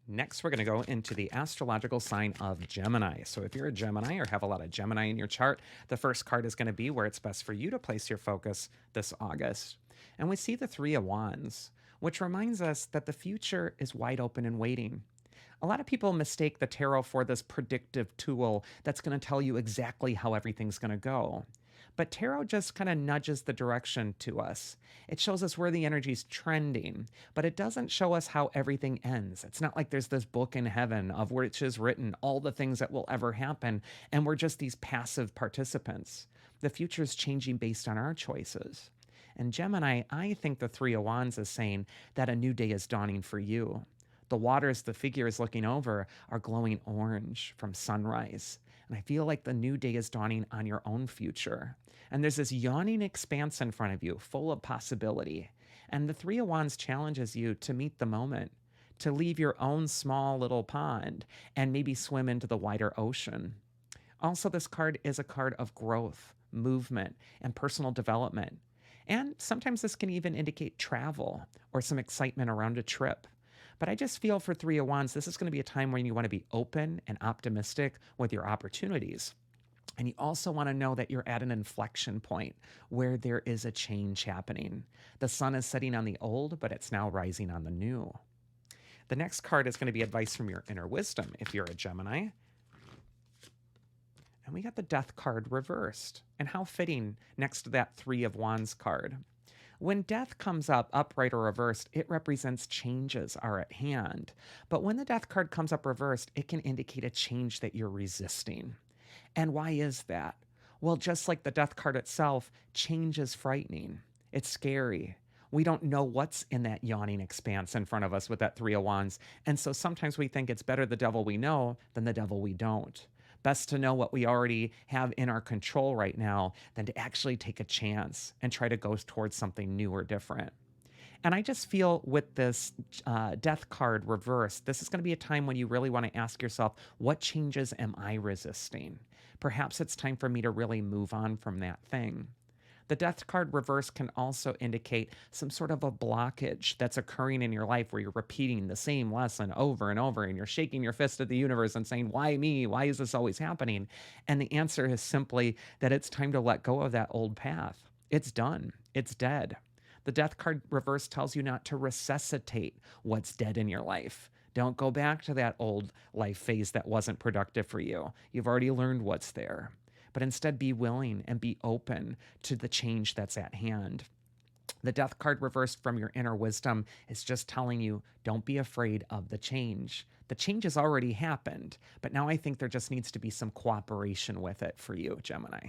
Next, we're going to go into the astrological sign of Gemini. So, if you're a Gemini or have a lot of Gemini in your chart, the first card is going to be where it's best for you to place your focus this August. And we see the Three of Wands, which reminds us that the future is wide open and waiting. A lot of people mistake the tarot for this predictive tool that's going to tell you exactly how everything's going to go. But tarot just kind of nudges the direction to us. It shows us where the energy's trending, but it doesn't show us how everything ends. It's not like there's this book in heaven of which is written all the things that will ever happen, and we're just these passive participants. The future is changing based on our choices. And Gemini, I think the Three of Wands is saying that a new day is dawning for you. The waters the figure is looking over are glowing orange from sunrise. And I feel like the new day is dawning on your own future. And there's this yawning expanse in front of you, full of possibility. And the Three of Wands challenges you to meet the moment, to leave your own small little pond and maybe swim into the wider ocean. Also, this card is a card of growth, movement, and personal development. And sometimes this can even indicate travel or some excitement around a trip. But I just feel for Three of Wands, this is going to be a time when you want to be open and optimistic with your opportunities. And you also want to know that you're at an inflection point where there is a change happening. The sun is setting on the old, but it's now rising on the new. The next card is going to be advice from your inner wisdom if you're a Gemini. And we got the Death card reversed. And how fitting next to that Three of Wands card. When death comes up, upright or reversed, it represents changes are at hand. But when the death card comes up reversed, it can indicate a change that you're resisting. And why is that? Well, just like the death card itself, change is frightening. It's scary. We don't know what's in that yawning expanse in front of us with that Three of Wands. And so sometimes we think it's better the devil we know than the devil we don't. Best to know what we already have in our control right now than to actually take a chance and try to go towards something new or different. And I just feel with this death card reversed, this is going to be a time when you really want to ask yourself, what changes am I resisting? Perhaps it's time for me to really move on from that thing. The death card reverse can also indicate some sort of a blockage that's occurring in your life where you're repeating the same lesson over and over and you're shaking your fist at the universe and saying, why me? Why is this always happening? And the answer is simply that it's time to let go of that old path. It's done. It's dead. The death card reverse tells you not to resuscitate what's dead in your life. Don't go back to that old life phase that wasn't productive for you. You've already learned what's there. But instead be willing and be open to the change that's at hand. The death card reversed from your inner wisdom is just telling you, don't be afraid of the change. The change has already happened, but now I think there just needs to be some cooperation with it for you, Gemini.